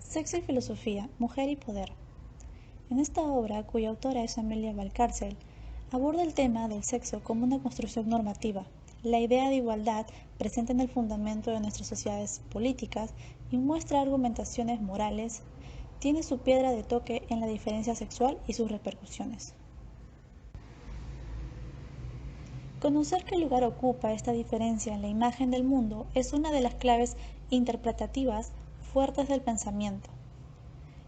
Sexo y filosofía, mujer y poder. En esta obra, cuya autora es Amelia Valcárcel, aborda el tema del sexo como una construcción normativa, la idea de igualdad presente en el fundamento de nuestras sociedades políticas y muestra argumentaciones morales, tiene su piedra de toque en la diferencia sexual y sus repercusiones. Conocer qué lugar ocupa esta diferencia en la imagen del mundo es una de las claves interpretativas fuertes del pensamiento.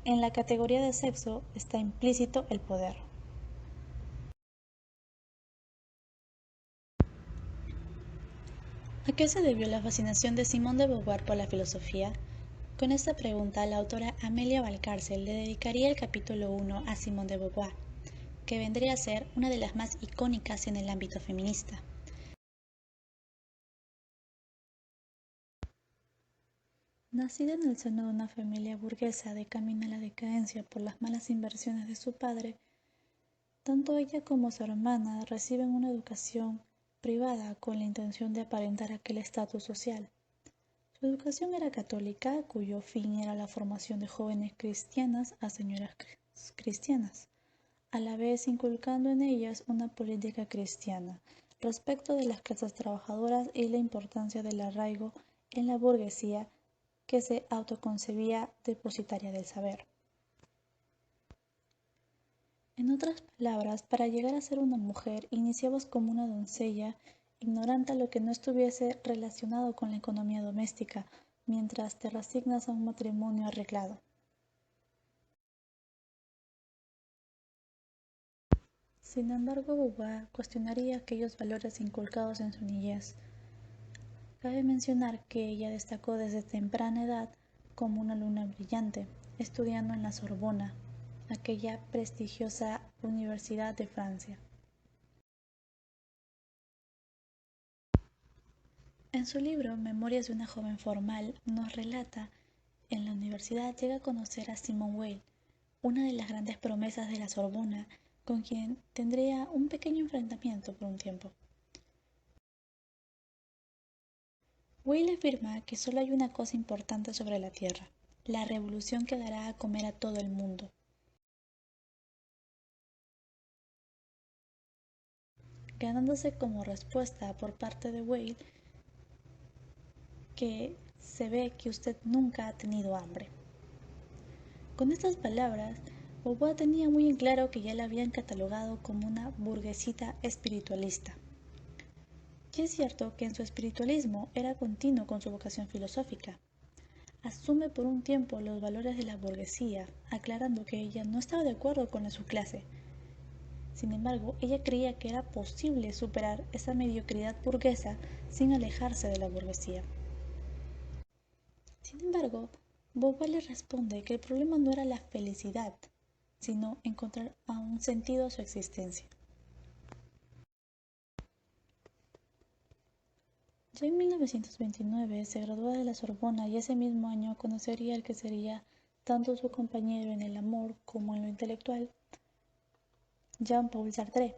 En la categoría de sexo está implícito el poder. ¿A qué se debió la fascinación de Simone de Beauvoir por la filosofía? Con esta pregunta, la autora Amelia Valcárcel le dedicaría el capítulo 1 a Simone de Beauvoir, que vendría a ser una de las más icónicas en el ámbito feminista. Nacida en el seno de una familia burguesa de camino a la decadencia por las malas inversiones de su padre, tanto ella como su hermana reciben una educación privada con la intención de aparentar aquel estatus social. Su educación era católica, cuyo fin era la formación de jóvenes cristianas a señoras cristianas, a la vez inculcando en ellas una política cristiana respecto de las clases trabajadoras y la importancia del arraigo en la burguesía que se autoconcebía depositaria del saber. En otras palabras, para llegar a ser una mujer, iniciabas como una doncella, ignorante a lo que no estuviese relacionado con la economía doméstica, mientras te resignas a un matrimonio arreglado. Sin embargo, Beauvoir cuestionaría aquellos valores inculcados en su niñez. Cabe mencionar que ella destacó desde temprana edad como una alumna brillante, estudiando en la Sorbona, aquella prestigiosa universidad de Francia. En su libro Memorias de una joven formal nos relata en la universidad llega a conocer a Simone Weil, una de las grandes promesas de la Sorbona, con quien tendría un pequeño enfrentamiento por un tiempo. Weil afirma que solo hay una cosa importante sobre la Tierra, la revolución que dará a comer a todo el mundo. Ganándose como respuesta por parte de Weil que se ve que usted nunca ha tenido hambre. Con estas palabras, Beauvoir tenía muy en claro que ya la habían catalogado como una burguesita espiritualista. Y es cierto que en su espiritualismo era continuo con su vocación filosófica. Asume por un tiempo los valores de la burguesía, aclarando que ella no estaba de acuerdo con la su clase. Sin embargo, ella creía que era posible superar esa mediocridad burguesa sin alejarse de la burguesía. Sin embargo, Beauvoir le responde que el problema no era la felicidad, sino encontrar un sentido a su existencia. Ya en 1929 se graduó de la Sorbona y ese mismo año conocería al que sería tanto su compañero en el amor como en lo intelectual, Jean-Paul Sartre.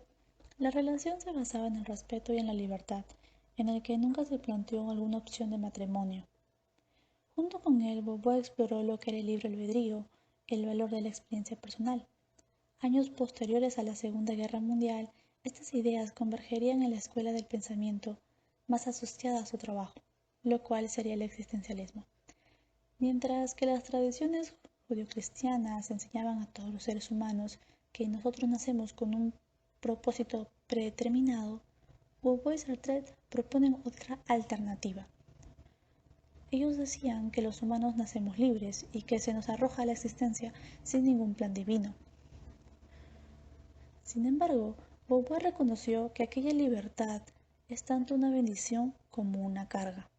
La relación se basaba en el respeto y en la libertad, en el que nunca se planteó alguna opción de matrimonio. Junto con él, Beauvoir exploró lo que era el libre albedrío, el valor de la experiencia personal. Años posteriores a la Segunda Guerra Mundial, estas ideas convergerían en la escuela del pensamiento más asociada a su trabajo, lo cual sería el existencialismo. Mientras que las tradiciones judio-cristianas enseñaban a todos los seres humanos que nosotros nacemos con un propósito predeterminado, Beauvoir y Sartre proponen otra alternativa. Ellos decían que los humanos nacemos libres y que se nos arroja a la existencia sin ningún plan divino. Sin embargo, Beauvoir reconoció que aquella libertad es tanto una bendición como una carga.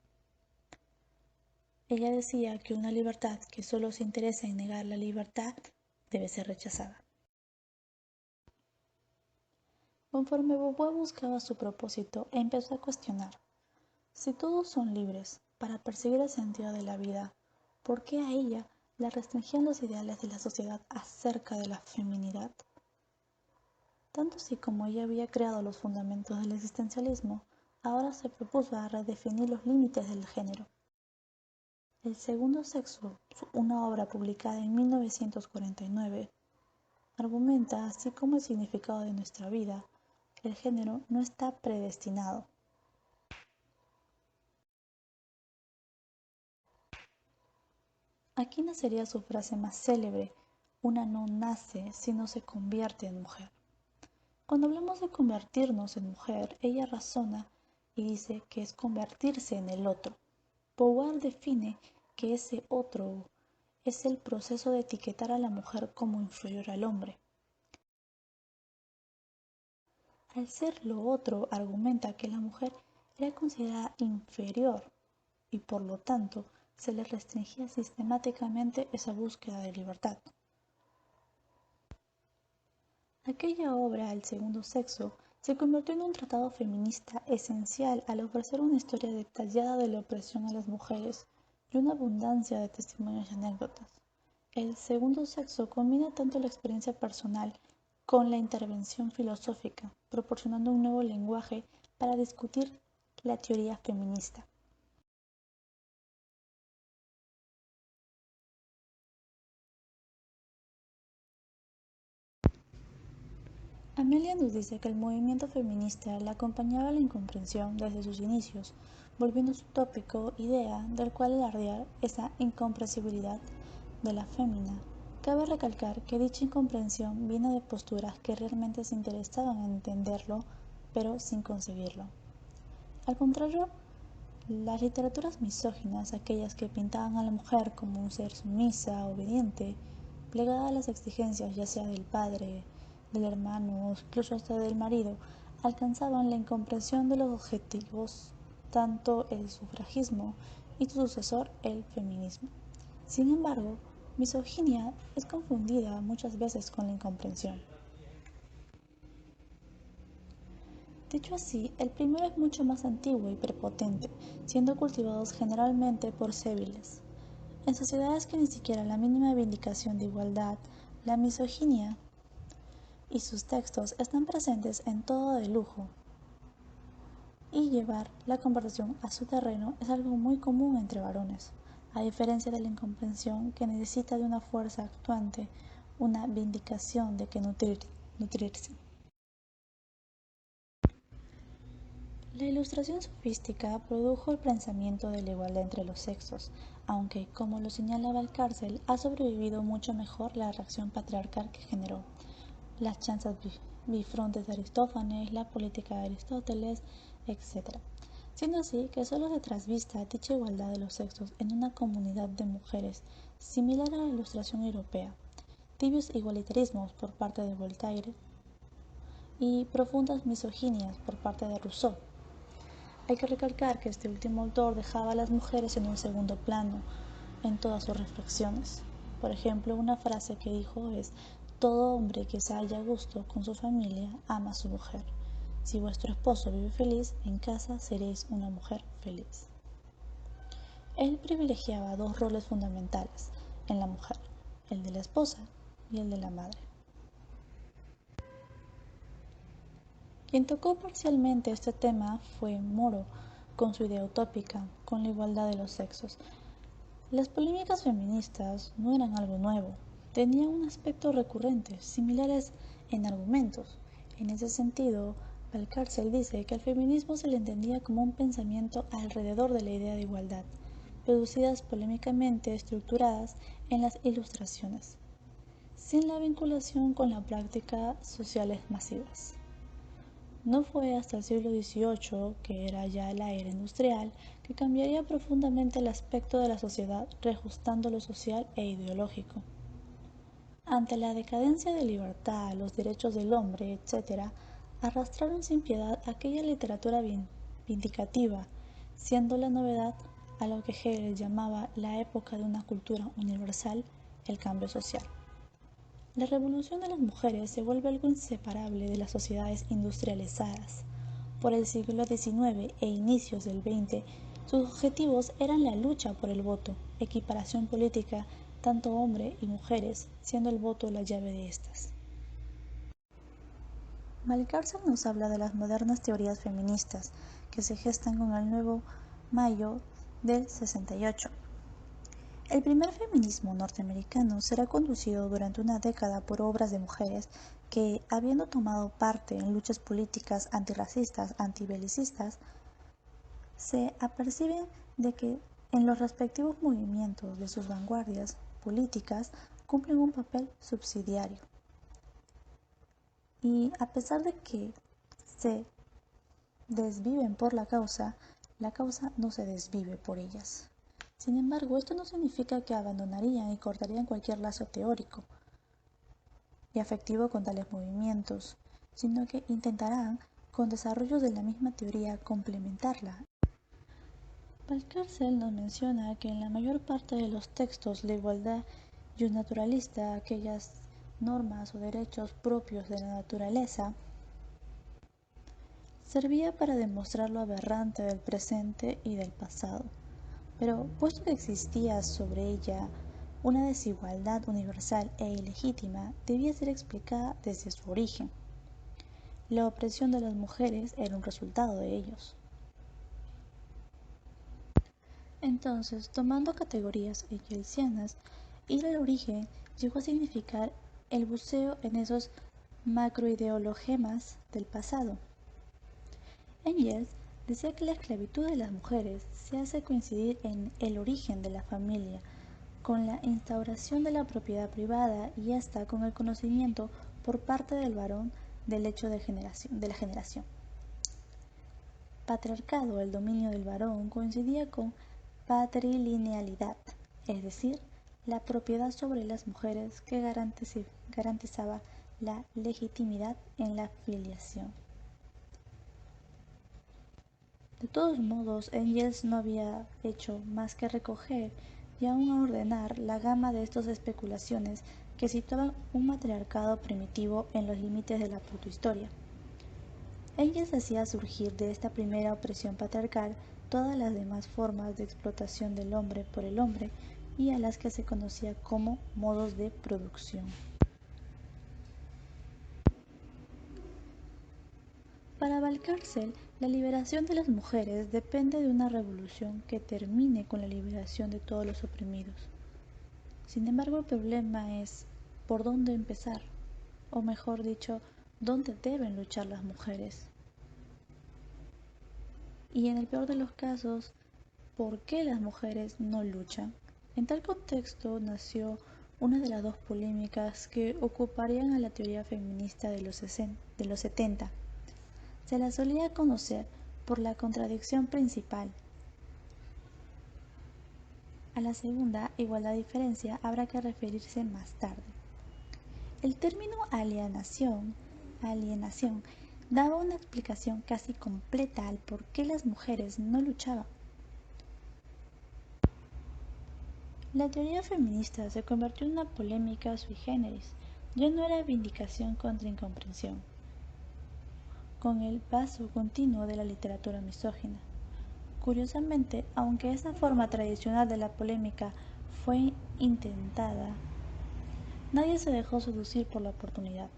Ella decía que una libertad que solo se interesa en negar la libertad debe ser rechazada. Conforme Beauvoir buscaba su propósito, empezó a cuestionar: si todos son libres para perseguir el sentido de la vida, ¿por qué a ella la restringían los ideales de la sociedad acerca de la feminidad? Tanto así como ella había creado los fundamentos del existencialismo, ahora se propuso a redefinir los límites del género. El segundo sexo, una obra publicada en 1949, argumenta, así como el significado de nuestra vida, que el género no está predestinado. Aquí nacería su frase más célebre: una no nace sino se convierte en mujer. Cuando hablamos de convertirnos en mujer, ella razona y dice que es convertirse en el otro. Beauvoir define que ese otro es el proceso de etiquetar a la mujer como inferior al hombre. Al ser lo otro, argumenta que la mujer era considerada inferior y por lo tanto se le restringía sistemáticamente esa búsqueda de libertad. Aquella obra, El segundo sexo, se convirtió en un tratado feminista esencial al ofrecer una historia detallada de la opresión a las mujeres y una abundancia de testimonios y anécdotas. El segundo sexo combina tanto la experiencia personal con la intervención filosófica, proporcionando un nuevo lenguaje para discutir la teoría feminista. Amelia nos dice que el movimiento feminista la acompañaba a la incomprensión desde sus inicios, volviendo su tópico idea del cual alardear esa incomprensibilidad de la fémina. Cabe recalcar que dicha incomprensión viene de posturas que realmente se interesaban en entenderlo, pero sin concebirlo. Al contrario, las literaturas misóginas, aquellas que pintaban a la mujer como un ser sumisa, obediente, plegada a las exigencias ya sea del padre, del hermano o incluso hasta del marido, alcanzaban la incomprensión de los objetivos, tanto el sufragismo y su sucesor el feminismo. Sin embargo, misoginia es confundida muchas veces con la incomprensión. Dicho así, el primero es mucho más antiguo y prepotente, siendo cultivados generalmente por séviles. En sociedades que ni siquiera la mínima vindicación de igualdad, la misoginia y sus textos están presentes en todo de lujo, y llevar la conversación a su terreno es algo muy común entre varones, a diferencia de la incomprensión que necesita de una fuerza actuante, una vindicación de que nutrirse. La ilustración sofística produjo el pensamiento de la igualdad entre los sexos, aunque, como lo señala Valcárcel, ha sobrevivido mucho mejor la reacción patriarcal que generó las chanzas bifrontes de Aristófanes, la política de Aristóteles, etc. Siendo así que solo se trasvista dicha igualdad de los sexos en una comunidad de mujeres similar a la ilustración europea, tibios igualitarismos por parte de Voltaire y profundas misoginias por parte de Rousseau. Hay que recalcar que este último autor dejaba a las mujeres en un segundo plano en todas sus reflexiones. Por ejemplo, una frase que dijo es: todo hombre que se halla a gusto con su familia ama a su mujer. Si vuestro esposo vive feliz, en casa seréis una mujer feliz. Él privilegiaba dos roles fundamentales en la mujer, el de la esposa y el de la madre. Quien tocó parcialmente este tema fue Moro, con su idea utópica, con la igualdad de los sexos. Las polémicas feministas no eran algo nuevo, tenían un aspecto recurrente, similares en argumentos. En ese sentido, Valcárcel dice que al feminismo se le entendía como un pensamiento alrededor de la idea de igualdad, producidas polémicamente estructuradas en las ilustraciones, sin la vinculación con la práctica sociales masivas. No fue hasta el siglo XVIII, que era ya la era industrial, que cambiaría profundamente el aspecto de la sociedad, reajustando lo social e ideológico. Ante la decadencia de libertad, los derechos del hombre, etc., arrastraron sin piedad aquella literatura vindicativa, siendo la novedad a lo que Hegel llamaba la época de una cultura universal, el cambio social. La revolución de las mujeres se vuelve algo inseparable de las sociedades industrializadas. Por el siglo XIX e inicios del XX, sus objetivos eran la lucha por el voto, equiparación política, tanto hombres y mujeres, siendo el voto la llave de estas. Valcárcel nos habla de las modernas teorías feministas que se gestan con el nuevo mayo del 68. El primer feminismo norteamericano será conducido durante una década por obras de mujeres que, habiendo tomado parte en luchas políticas antirracistas, antibelicistas, se aperciben de que en los respectivos movimientos de sus vanguardias políticas cumplen un papel subsidiario. Y a pesar de que se desviven por la causa no se desvive por ellas. Sin embargo, esto no significa que abandonarían y cortarían cualquier lazo teórico y afectivo con tales movimientos, sino que intentarán, con desarrollos de la misma teoría, complementarla. Valcárcel nos menciona que en la mayor parte de los textos la igualdad naturalista, aquellas normas o derechos propios de la naturaleza, servía para demostrar lo aberrante del presente y del pasado. Pero puesto que existía sobre ella una desigualdad universal e ilegítima, debía ser explicada desde su origen. La opresión de las mujeres era un resultado de ellos. Entonces, tomando categorías engelsianas, ir al origen llegó a significar el buceo en esos macroideologemas del pasado. Engels decía que la esclavitud de las mujeres se hace coincidir en el origen de la familia, con la instauración de la propiedad privada y hasta con el conocimiento por parte del varón del hecho de la generación. Patriarcado, el dominio del varón, coincidía con patrilinealidad, es decir, la propiedad sobre las mujeres que garantizaba la legitimidad en la filiación. De todos modos, Engels no había hecho más que recoger y aún ordenar la gama de estas especulaciones que situaban un matriarcado primitivo en los límites de la protohistoria. Engels hacía surgir de esta primera opresión patriarcal todas las demás formas de explotación del hombre por el hombre y a las que se conocía como modos de producción. Para Valcárcel, la liberación de las mujeres depende de una revolución que termine con la liberación de todos los oprimidos. Sin embargo, el problema es por dónde empezar, o mejor dicho, dónde deben luchar las mujeres. Y en el peor de los casos, ¿por qué las mujeres no luchan? En tal contexto nació una de las dos polémicas que ocuparían a la teoría feminista de los 70. Se la solía conocer por la contradicción principal. A la segunda, igualdad-diferencia, habrá que referirse más tarde. El término alienación daba una explicación casi completa al por qué las mujeres no luchaban. La teoría feminista se convirtió en una polémica sui generis, ya no era vindicación contra incomprensión, con el paso continuo de la literatura misógina. Curiosamente, aunque esa forma tradicional de la polémica fue intentada, nadie se dejó seducir por la oportunidad.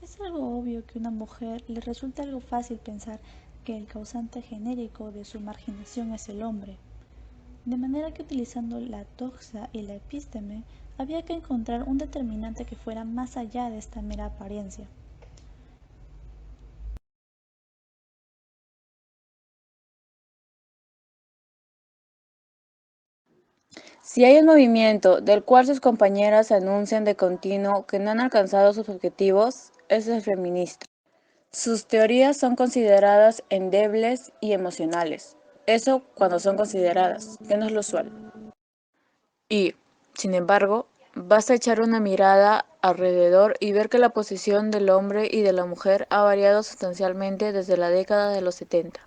Es algo obvio que a una mujer le resulta algo fácil pensar que el causante genérico de su marginación es el hombre, de manera que utilizando la doxa y la epísteme había que encontrar un determinante que fuera más allá de esta mera apariencia. Si hay un movimiento del cual sus compañeras anuncian de continuo que no han alcanzado sus objetivos, es el feminista. Sus teorías son consideradas endebles y emocionales. Eso cuando son consideradas, que no es lo usual. Y, sin embargo, basta echar una mirada alrededor y ver que la posición del hombre y de la mujer ha variado sustancialmente desde la década de los 70.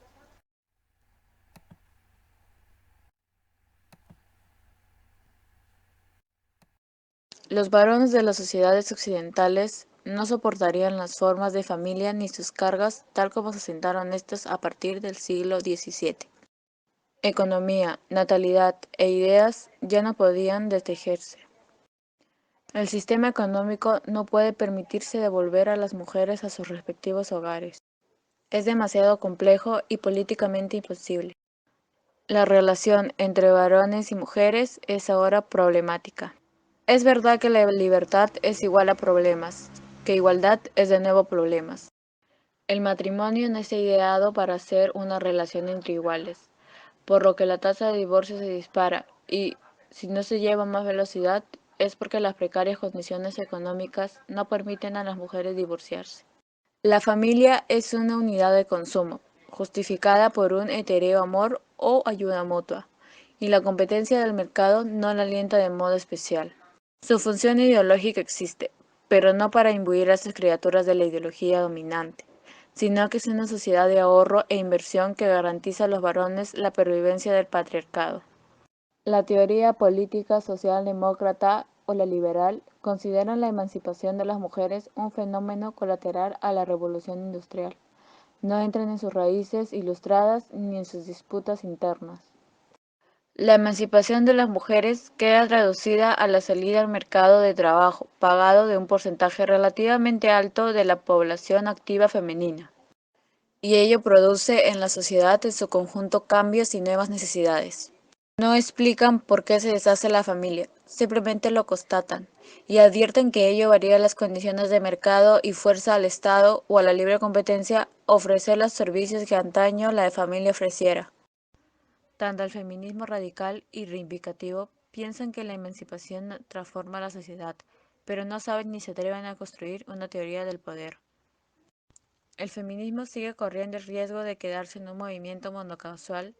Los varones de las sociedades occidentales no soportarían las formas de familia ni sus cargas tal como se asentaron estas a partir del siglo XVII. Economía, natalidad e ideas ya no podían destejerse. El sistema económico no puede permitirse devolver a las mujeres a sus respectivos hogares. Es demasiado complejo y políticamente imposible. La relación entre varones y mujeres es ahora problemática. Es verdad que la libertad es igual a problemas, que igualdad es de nuevo problemas. El matrimonio no está ideado para ser una relación entre iguales, por lo que la tasa de divorcio se dispara y, si no se lleva a más velocidad, es porque las precarias condiciones económicas no permiten a las mujeres divorciarse. La familia es una unidad de consumo, justificada por un etéreo amor o ayuda mutua, y la competencia del mercado no la alienta de modo especial. Su función ideológica existe, pero no para imbuir a estas criaturas de la ideología dominante, sino que es una sociedad de ahorro e inversión que garantiza a los varones la pervivencia del patriarcado. La teoría política socialdemócrata o la liberal consideran la emancipación de las mujeres un fenómeno colateral a la revolución industrial. No entran en sus raíces ilustradas ni en sus disputas internas. La emancipación de las mujeres queda traducida a la salida al mercado de trabajo, pagado de un porcentaje relativamente alto de la población activa femenina, y ello produce en la sociedad en su conjunto cambios y nuevas necesidades. No explican por qué se deshace la familia, simplemente lo constatan, y advierten que ello varía las condiciones de mercado y fuerza al Estado o a la libre competencia ofrecer los servicios que antaño la familia ofreciera. Tanto el feminismo radical y reivindicativo piensan que la emancipación transforma la sociedad, pero no saben ni se atreven a construir una teoría del poder. El feminismo sigue corriendo el riesgo de quedarse en un movimiento monocausal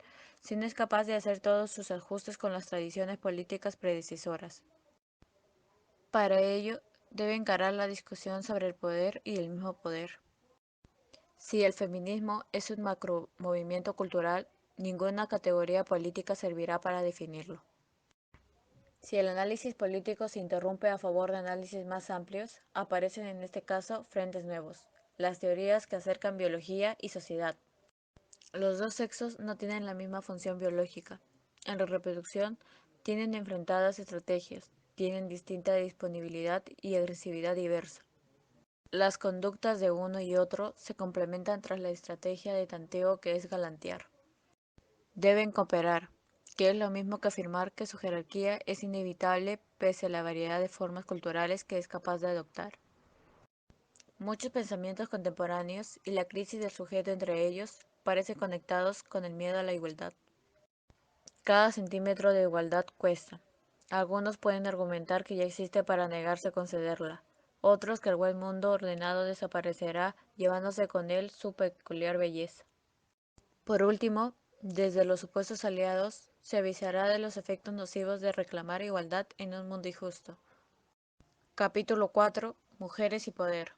si no es capaz de hacer todos sus ajustes con las tradiciones políticas predecesoras. Para ello, debe encarar la discusión sobre el poder y el mismo poder. Si el feminismo es un macromovimiento cultural, ninguna categoría política servirá para definirlo. Si el análisis político se interrumpe a favor de análisis más amplios, aparecen en este caso frentes nuevos, las teorías que acercan biología y sociedad. Los dos sexos no tienen la misma función biológica. En la reproducción tienen enfrentadas estrategias, tienen distinta disponibilidad y agresividad diversa. Las conductas de uno y otro se complementan tras la estrategia de tanteo que es galantear. Deben cooperar, que es lo mismo que afirmar que su jerarquía es inevitable pese a la variedad de formas culturales que es capaz de adoptar. Muchos pensamientos contemporáneos y la crisis del sujeto entre ellos parecen conectados con el miedo a la igualdad. Cada centímetro de igualdad cuesta. Algunos pueden argumentar que ya existe para negarse a concederla, otros que el buen mundo ordenado desaparecerá llevándose con él su peculiar belleza. Por último, desde los supuestos aliados, se avisará de los efectos nocivos de reclamar igualdad en un mundo injusto. Capítulo 4. Mujeres y poder.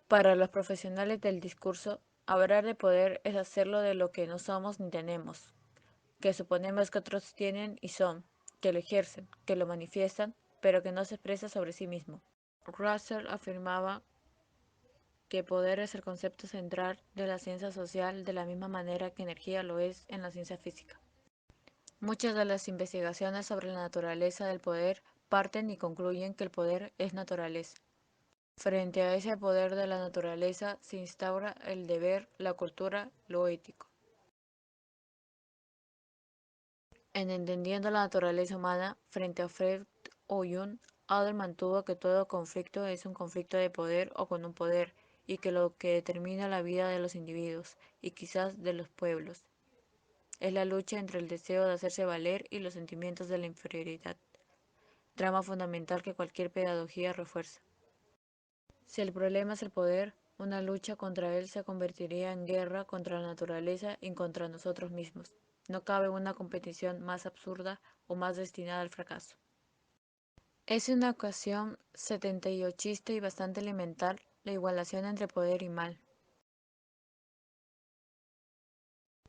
Para los profesionales del discurso, hablar de poder es hacerlo de lo que no somos ni tenemos, que suponemos que otros tienen y son, que lo ejercen, que lo manifiestan, pero que no se expresa sobre sí mismo. Russell afirmaba que poder es el concepto central de la ciencia social de la misma manera que energía lo es en la ciencia física. Muchas de las investigaciones sobre la naturaleza del poder parten y concluyen que el poder es naturaleza. Frente a ese poder de la naturaleza se instaura el deber, la cultura, lo ético. En Entendiendo la naturaleza humana, frente a Freud o Jung, Adler mantuvo que todo conflicto es un conflicto de poder o con un poder, y que lo que determina la vida de los individuos, y quizás de los pueblos, es la lucha entre el deseo de hacerse valer y los sentimientos de la inferioridad, trama fundamental que cualquier pedagogía refuerza. Si el problema es el poder, una lucha contra él se convertiría en guerra contra la naturaleza y contra nosotros mismos. No cabe una competición más absurda o más destinada al fracaso. Es una ecuación 78ista y bastante elemental la igualación entre poder y mal.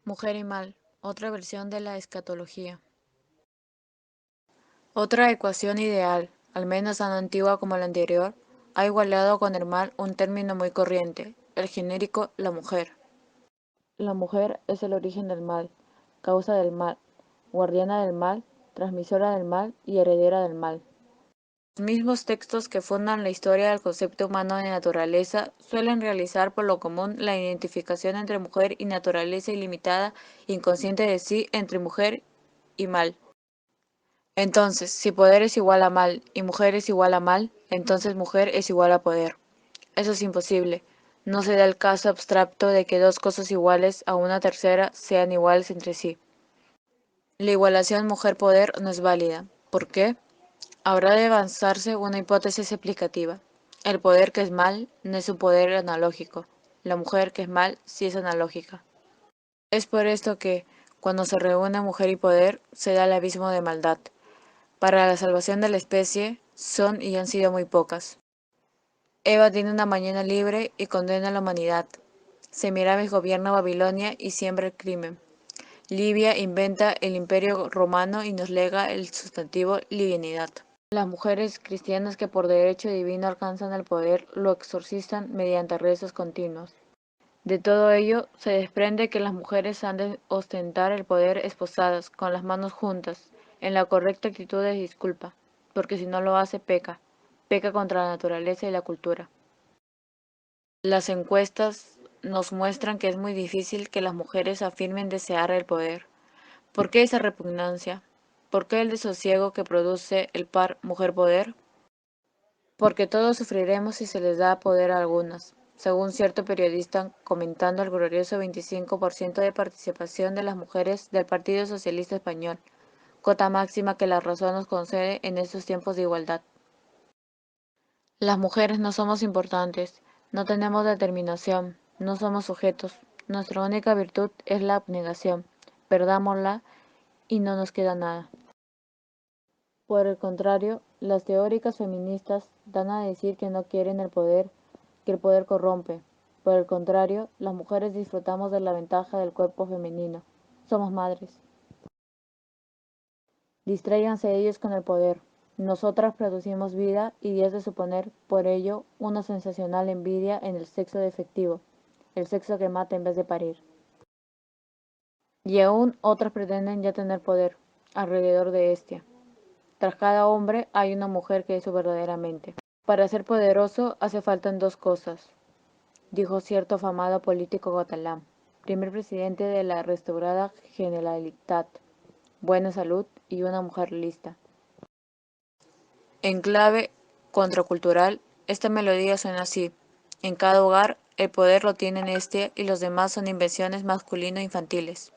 Mujer y mal, otra versión de la escatología. Otra ecuación ideal, al menos tan antigua como la anterior, ha igualado con el mal un término muy corriente, el genérico la mujer. La mujer es el origen del mal, causa del mal, guardiana del mal, transmisora del mal y heredera del mal. Los mismos textos que fundan la historia del concepto humano de naturaleza suelen realizar por lo común la identificación entre mujer y naturaleza ilimitada, inconsciente de sí, entre mujer y mal. Entonces, si poder es igual a mal y mujer es igual a mal, entonces mujer es igual a poder. Eso es imposible. No se da el caso abstracto de que dos cosas iguales a una tercera sean iguales entre sí. La igualación mujer-poder no es válida. ¿Por qué? Habrá de avanzarse una hipótesis explicativa. El poder que es mal no es un poder analógico. La mujer que es mal sí es analógica. Es por esto que, cuando se reúne mujer y poder, se da el abismo de maldad. Para la salvación de la especie, son y han sido muy pocas. Eva tiene una mañana libre y condena a la humanidad. Semiramis gobierna Babilonia y siembra el crimen. Libia inventa el imperio romano y nos lega el sustantivo livianidad. Las mujeres cristianas que por derecho divino alcanzan el poder lo exorcizan mediante rezos continuos. De todo ello se desprende que las mujeres han de ostentar el poder esposadas, con las manos juntas, en la correcta actitud de disculpa, porque si no lo hace peca contra la naturaleza y la cultura. Las encuestas nos muestran que es muy difícil que las mujeres afirmen desear el poder. ¿Por qué esa repugnancia? ¿Por qué el desosiego que produce el par mujer-poder? Porque todos sufriremos si se les da poder a algunas, según cierto periodista comentando el glorioso 25% de participación de las mujeres del Partido Socialista Español, cota máxima que la razón nos concede en estos tiempos de igualdad. Las mujeres no somos importantes, no tenemos determinación, no somos sujetos. Nuestra única virtud es la abnegación. Perdámosla y no nos queda nada. Por el contrario, las teóricas feministas dan a decir que no quieren el poder, que el poder corrompe. Por el contrario, las mujeres disfrutamos de la ventaja del cuerpo femenino. Somos madres. Distráiganse ellos con el poder. Nosotras producimos vida y es de suponer, por ello, una sensacional envidia en el sexo defectivo, el sexo que mata en vez de parir. Y aún otras pretenden ya tener poder, alrededor de este. Tras cada hombre hay una mujer que es su verdaderamente. Para ser poderoso hace falta dos cosas, dijo cierto afamado político catalán, primer presidente de la restaurada Generalitat: buena salud y una mujer lista. En clave contracultural, esta melodía suena así: en cada hogar, el poder lo tienen este y los demás son invenciones masculino-infantiles.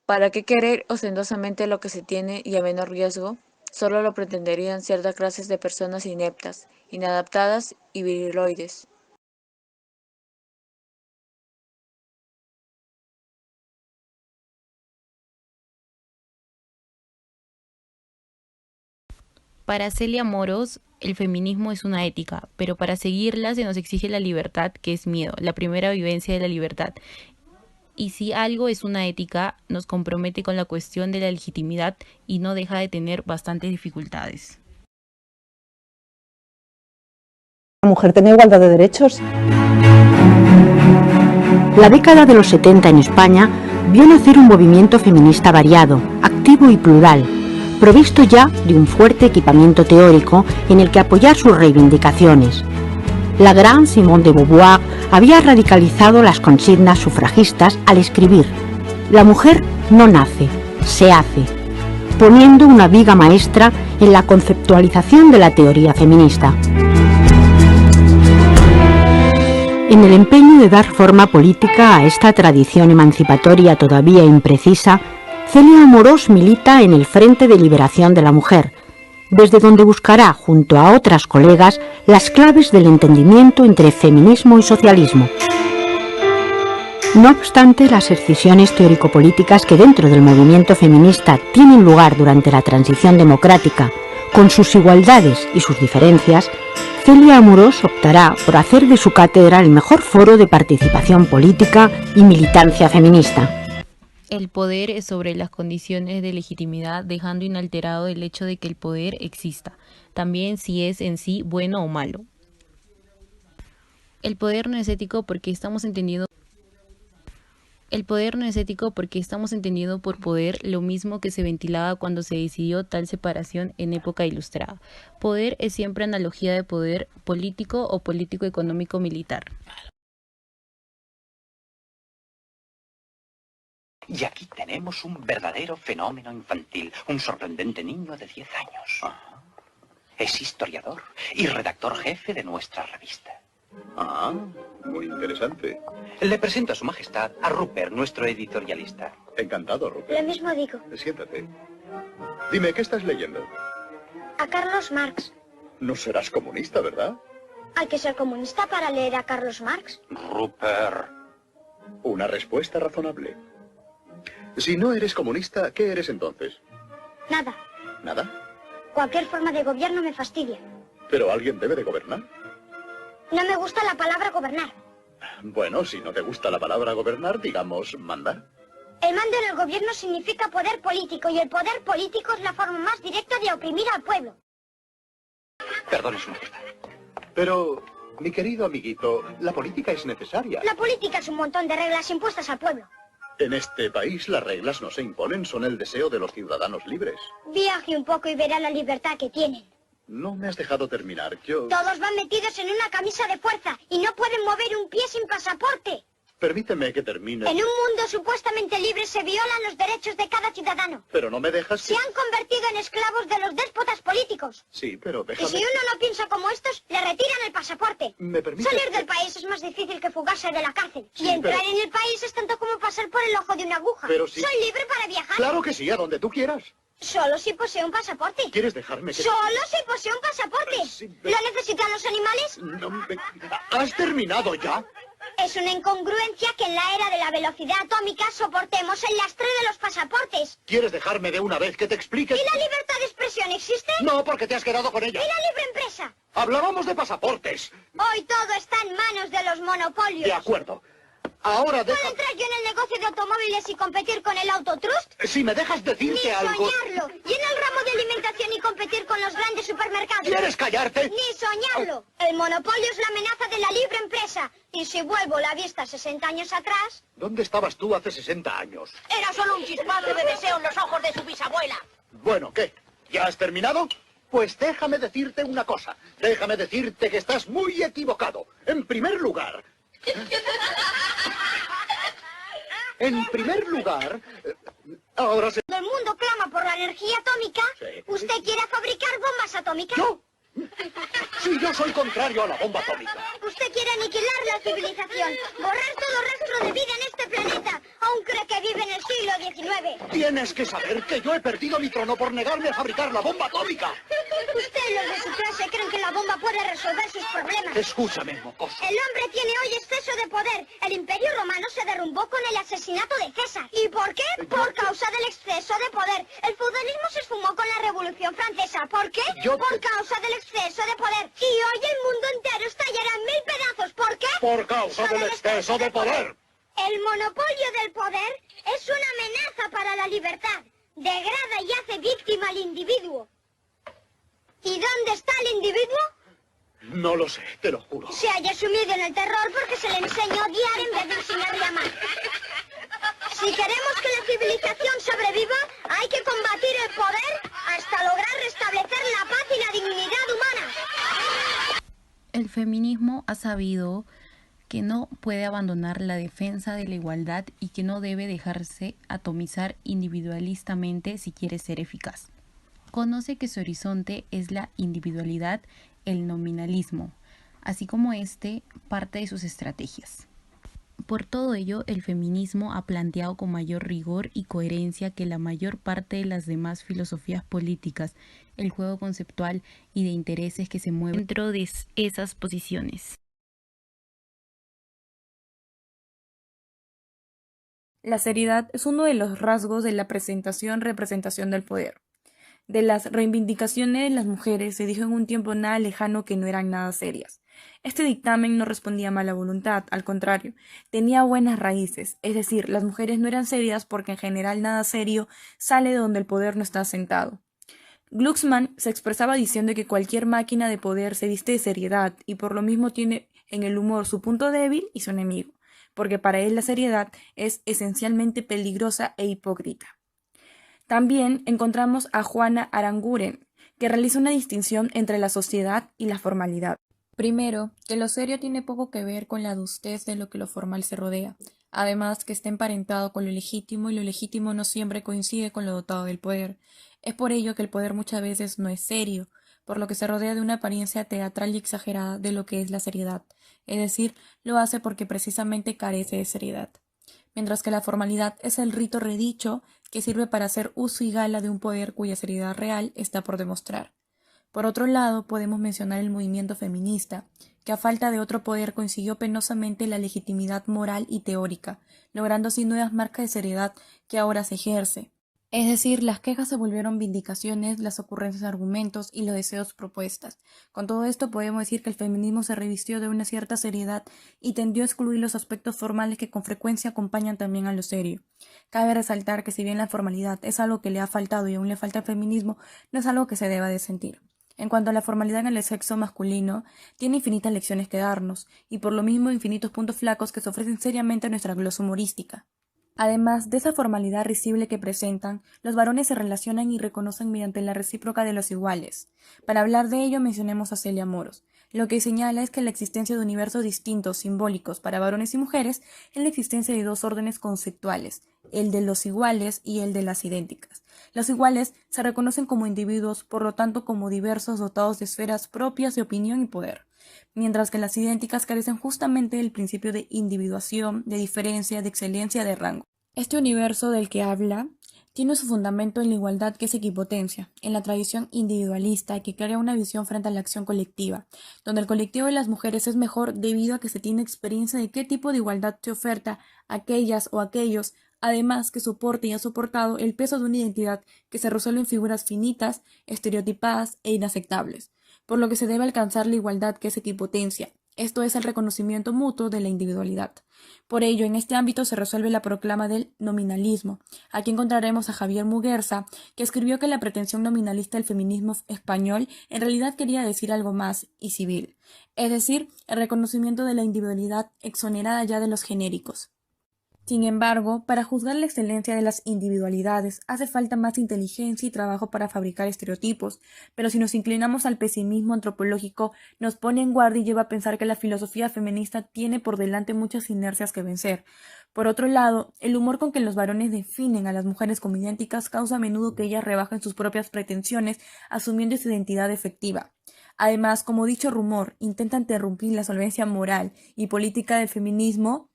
¿Para qué querer ostentosamente lo que se tiene y a menor riesgo? Solo lo pretenderían ciertas clases de personas ineptas, inadaptadas y viriloides. Para Celia Moros, el feminismo es una ética, pero para seguirla se nos exige la libertad, que es miedo, la primera vivencia de la libertad. Y si algo es una ética, nos compromete con la cuestión de la legitimidad y no deja de tener bastantes dificultades. La mujer tenga igualdad de derechos. La década de los 70 en España vio nacer un movimiento feminista variado, activo y plural, provisto ya de un fuerte equipamiento teórico en el que apoyar sus reivindicaciones. La gran Simone de Beauvoir había radicalizado las consignas sufragistas al escribir: la mujer no nace, se hace, poniendo una viga maestra en la conceptualización de la teoría feminista. En el empeño de dar forma política a esta tradición emancipatoria todavía imprecisa, Celia Amorós milita en el Frente de Liberación de la Mujer, desde donde buscará, junto a otras colegas, las claves del entendimiento entre feminismo y socialismo. No obstante las escisiones teórico-políticas que dentro del movimiento feminista tienen lugar durante la transición democrática, con sus igualdades y sus diferencias, Celia Amorós optará por hacer de su cátedra el mejor foro de participación política y militancia feminista. El poder es sobre las condiciones de legitimidad, dejando inalterado el hecho de que el poder exista, también si es en sí bueno o malo. El poder no es ético porque estamos entendiendo El poder no es ético porque estamos entendiendo por poder lo mismo que se ventilaba cuando se decidió tal separación en época ilustrada. Poder es siempre analogía de poder político o político económico militar. Y aquí tenemos un verdadero fenómeno infantil, un sorprendente niño de 10 años. Es historiador y redactor jefe de nuestra revista. Ah, muy interesante. Le presento a Su Majestad a Rupert, nuestro editorialista. Encantado, Rupert. Lo mismo digo. Siéntate. Dime, ¿qué estás leyendo? A Carlos Marx. No serás comunista, ¿verdad? Hay que ser comunista para leer a Carlos Marx. Rupert. Una respuesta razonable. Si no eres comunista, ¿qué eres entonces? Nada. ¿Nada? Cualquier forma de gobierno me fastidia. Pero alguien debe de gobernar. No me gusta la palabra gobernar. Bueno, si no te gusta la palabra gobernar, digamos, mandar. El mando en el gobierno significa poder político y el poder político es la forma más directa de oprimir al pueblo. Perdone, Su Majestad. Pero, mi querido amiguito, la política es necesaria. La política es un montón de reglas impuestas al pueblo. En este país las reglas no se imponen, son el deseo de los ciudadanos libres. Viaje un poco y verá la libertad que tienen. No me has dejado terminar, yo... Todos van metidos en una camisa de fuerza y no pueden mover un pie sin pasaporte. Permíteme que termine. En un mundo supuestamente libre se violan los derechos de cada ciudadano. Pero no me dejas que... Se han convertido en esclavos de los déspotas políticos. Sí, pero Y déjame... si uno no piensa como estos, le retiran el pasaporte. ¿Me permites? Salir del país es más difícil que fugarse de la cárcel. Sí, y entrar pero- en el país es tanto como pasar por el ojo de una aguja. Pero sí. Soy libre para viajar. Claro que sí, a donde tú quieras. Solo si poseo un pasaporte. ¿Quieres dejarme que... Solo si poseo un pasaporte. Sí, pero- ¿Lo necesitan los animales? No me... ¿Has terminado ya? Es una incongruencia que en la era de la velocidad atómica soportemos el lastre de los pasaportes. ¿Quieres dejarme de una vez que te explique? ¿Y la libertad de expresión existe? No, porque te has quedado con ¿Y ella. la libre empresa? Hablábamos de pasaportes. Hoy todo está en manos de los monopolios. De acuerdo. Ahora ¿Puedo deja... entrar yo en el negocio de automóviles y competir con el autotrust? Si me dejas Ni decirte algo... soñarlo. Y en el ramo de alimentación y competir con los grandes supermercados. ¿Quieres callarte? Ni soñarlo. El monopolio es la amenaza de la libre empresa. Y si vuelvo la vista 60 años atrás... ¿Dónde estabas tú hace 60 años? Era solo un chispado de deseo en los ojos de su bisabuela. Bueno, ¿qué? ¿Ya has terminado? Pues déjame decirte una cosa. Déjame decirte que estás muy equivocado. En primer lugar... ahora se... Todo el mundo clama por la energía atómica. Sí. ¿Usted quiere fabricar bombas atómicas? ¿Yo? Sí, yo soy contrario a la bomba atómica. Usted quiere aniquilar la civilización, borrar todo rastro de vida en este planeta. Aún cree que vive en el siglo XIX. Tienes que saber que yo he perdido mi trono por negarme a fabricar la bomba atómica. Usted y los de su clase creen que la bomba puede resolver sus problemas. Escúchame, mocoso. El hombre tiene hoy exceso de poder. El Imperio Romano se derrumbó con el asesinato de César. ¿Y por qué? Por causa del exceso de poder. El feudalismo se esfumó con la Revolución Francesa. ¿Por qué? Por causa del exceso de poder. Y hoy el mundo entero estallará en 1000 pedazos. ¿Por qué? Por causa del exceso de poder. El monopolio del poder es una amenaza para la libertad. Degrada y hace víctima al individuo. ¿Y dónde está el individuo? No lo sé, te lo juro. Se haya sumido en el terror porque se le enseñó a odiar en vez de enseñarle a amar. Si queremos que la civilización sobreviva, hay que combatir el poder hasta lograr restablecer la paz y la dignidad humana. El feminismo ha sabido que no puede abandonar la defensa de la igualdad y que no debe dejarse atomizar individualistamente si quiere ser eficaz. Conoce que su horizonte es la individualidad, el nominalismo, así como parte de sus estrategias. Por todo ello, el feminismo ha planteado con mayor rigor y coherencia que la mayor parte de las demás filosofías políticas, el juego conceptual y de intereses que se mueven dentro de esas posiciones. La seriedad es uno de los rasgos de la representación del poder. De las reivindicaciones de las mujeres se dijo en un tiempo nada lejano que no eran nada serias. Este dictamen no respondía a mala voluntad, al contrario, tenía buenas raíces, es decir, las mujeres no eran serias porque en general nada serio sale de donde el poder no está asentado. Glucksmann se expresaba diciendo que cualquier máquina de poder se viste de seriedad y por lo mismo tiene en el humor su punto débil y su enemigo. porque para él la seriedad es esencialmente peligrosa e hipócrita. También encontramos a Juana Aranguren, que realiza una distinción entre la sociedad y la formalidad. Primero, que lo serio tiene poco que ver con la adustez de lo que lo formal se rodea. Además, que está emparentado con lo legítimo y lo legítimo no siempre coincide con lo dotado del poder. Es por ello que el poder muchas veces no es serio, por lo que se rodea de una apariencia teatral y exagerada de lo que es la seriedad, es decir, lo hace porque precisamente carece de seriedad. Mientras que la formalidad es el rito redicho que sirve para hacer uso y gala de un poder cuya seriedad real está por demostrar. Por otro lado, podemos mencionar el movimiento feminista, que a falta de otro poder consiguió penosamente la legitimidad moral y teórica, logrando así nuevas marcas de seriedad que ahora se ejerce. Es decir, las quejas se volvieron vindicaciones, las ocurrencias argumentos y los deseos propuestas. Con todo esto podemos decir que el feminismo se revistió de una cierta seriedad y tendió a excluir los aspectos formales que con frecuencia acompañan también a lo serio. Cabe resaltar que si bien la formalidad es algo que le ha faltado y aún le falta al feminismo, no es algo que se deba de sentir. En cuanto a la formalidad en el sexo masculino, tiene infinitas lecciones que darnos, y por lo mismo infinitos puntos flacos que se ofrecen seriamente a nuestra glosa humorística. Además de esa formalidad risible que presentan, los varones se relacionan y reconocen mediante la recíproca de los iguales. Para hablar de ello mencionemos a Celia Moros. Lo que señala es que la existencia de universos distintos, simbólicos, para varones y mujeres, es la existencia de dos órdenes conceptuales, el de los iguales y el de las idénticas. Los iguales se reconocen como individuos, por lo tanto como diversos dotados de esferas propias de opinión y poder, mientras que las idénticas carecen justamente del principio de individuación, de diferencia, de excelencia, de rango. Este universo del que habla tiene su fundamento en la igualdad que es equipotencia, en la tradición individualista que crea una visión frente a la acción colectiva, donde el colectivo de las mujeres es mejor debido a que se tiene experiencia de qué tipo de igualdad se oferta a aquellas o aquellos, además que soporte y ha soportado el peso de una identidad que se resuelve en figuras finitas, estereotipadas e inaceptables, por lo que se debe alcanzar la igualdad que es equipotencia. Esto es el reconocimiento mutuo de la individualidad. Por ello, en este ámbito se resuelve la proclama del nominalismo. Aquí encontraremos a Javier Muguerza, que escribió que la pretensión nominalista del feminismo español en realidad quería decir algo más y civil, es decir, el reconocimiento de la individualidad exonerada ya de los genéricos. Sin embargo, para juzgar la excelencia de las individualidades hace falta más inteligencia y trabajo para fabricar estereotipos, pero si nos inclinamos al pesimismo antropológico, nos pone en guardia y lleva a pensar que la filosofía feminista tiene por delante muchas inercias que vencer. Por otro lado, el humor con que los varones definen a las mujeres como idénticas causa a menudo que ellas rebajen sus propias pretensiones, asumiendo su identidad efectiva. Además, como dicho rumor intenta interrumpir la solvencia moral y política del feminismo,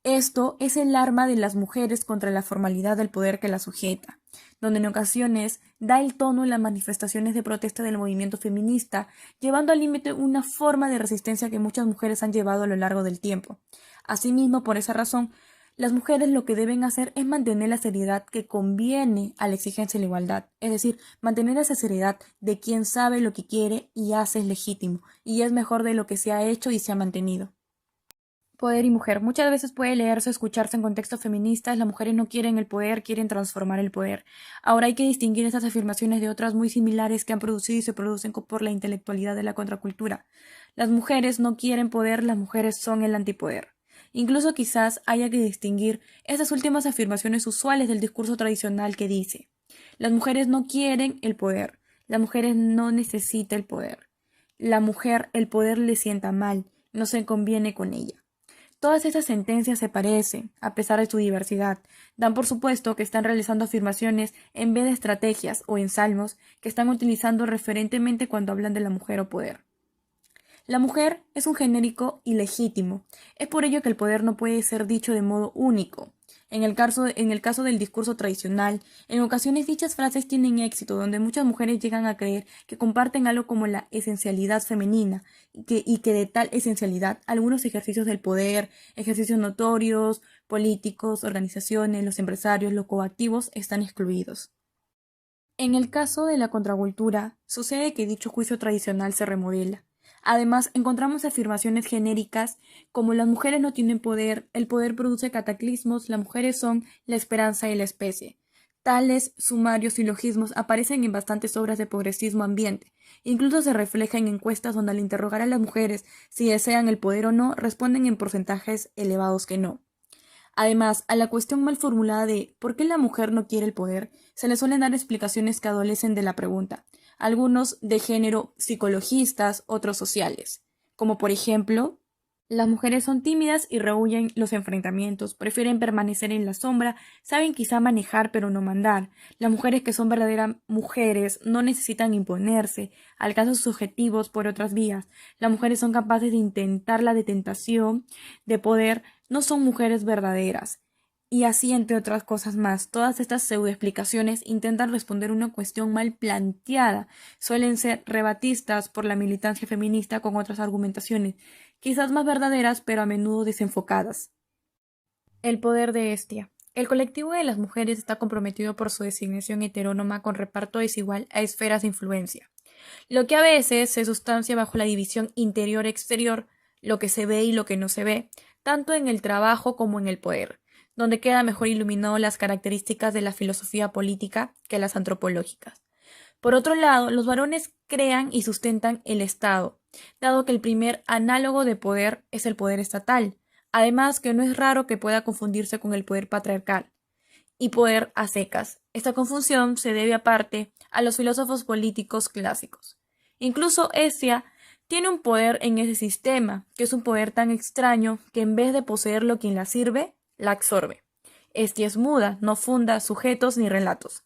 esto es el arma de las mujeres contra la formalidad del poder que la sujeta, donde en ocasiones da el tono en las manifestaciones de protesta del movimiento feminista, llevando al límite una forma de resistencia que muchas mujeres han llevado a lo largo del tiempo. Asimismo, por esa razón, las mujeres lo que deben hacer es mantener la seriedad que conviene a la exigencia de la igualdad, es decir, mantener esa seriedad de quien sabe lo que quiere y hace es legítimo, y es mejor de lo que se ha hecho y se ha mantenido. Poder y mujer. Muchas veces puede leerse o escucharse en contextos feministas, las mujeres no quieren el poder, quieren transformar el poder. Ahora hay que distinguir estas afirmaciones de otras muy similares que han producido y se producen por la intelectualidad de la contracultura. Las mujeres no quieren poder, las mujeres son el antipoder. Incluso quizás haya que distinguir estas últimas afirmaciones usuales del discurso tradicional que dice: las mujeres no quieren el poder, las mujeres no necesitan el poder. La mujer, el poder le sienta mal, no se conviene con ella. Todas estas sentencias se parecen, a pesar de su diversidad. Dan por supuesto que están realizando afirmaciones en vez de estrategias o ensalmos que están utilizando referentemente cuando hablan de la mujer o poder. La mujer es un genérico ilegítimo. Es por ello que el poder no puede ser dicho de modo único. En el caso del discurso tradicional, en ocasiones dichas frases tienen éxito, donde muchas mujeres llegan a creer que comparten algo como la esencialidad femenina y que de tal esencialidad algunos ejercicios del poder, ejercicios notorios, políticos, organizaciones, los empresarios, los coactivos están excluidos. En el caso de la contracultura, sucede que dicho juicio tradicional se remodela. Además, encontramos afirmaciones genéricas como las mujeres no tienen poder, el poder produce cataclismos, las mujeres son la esperanza de la especie. Tales sumarios silogismos aparecen en bastantes obras de progresismo ambiente, Incluso se refleja en encuestas donde al interrogar a las mujeres si desean el poder o no, responden en porcentajes elevados que no. Además, a la cuestión mal formulada de ¿por qué la mujer no quiere el poder?, se le suelen dar explicaciones que adolecen de la pregunta, algunos de género psicologistas, otros sociales, como por ejemplo, las mujeres son tímidas y rehuyen los enfrentamientos, prefieren permanecer en la sombra, saben quizá manejar pero no mandar. Las mujeres que son verdaderas mujeres no necesitan imponerse, alcanzan sus objetivos por otras vías. Las mujeres son capaces de intentar la detentación de poder, no son mujeres verdaderas. Y así entre otras cosas más, todas estas pseudoexplicaciones intentan responder una cuestión mal planteada, suelen ser rebatistas por la militancia feminista con otras argumentaciones, quizás más verdaderas pero a menudo desenfocadas. El poder de Hestia. El colectivo de las mujeres está comprometido por su designación heterónoma con reparto desigual a esferas de influencia, lo que a veces se sustancia bajo la división interior-exterior, lo que se ve y lo que no se ve, tanto en el trabajo como en el poder, donde queda mejor iluminado las características de la filosofía política que las antropológicas. Por otro lado, los varones crean y sustentan el Estado, dado que el primer análogo de poder es el poder estatal, además que no es raro que pueda confundirse con el poder patriarcal y poder a secas. Esta confusión se debe aparte a los filósofos políticos clásicos. Incluso Hestia tiene un poder en ese sistema, que es un poder tan extraño que en vez de poseerlo quien la sirve, la absorbe. Hestia es muda, no funda sujetos ni relatos.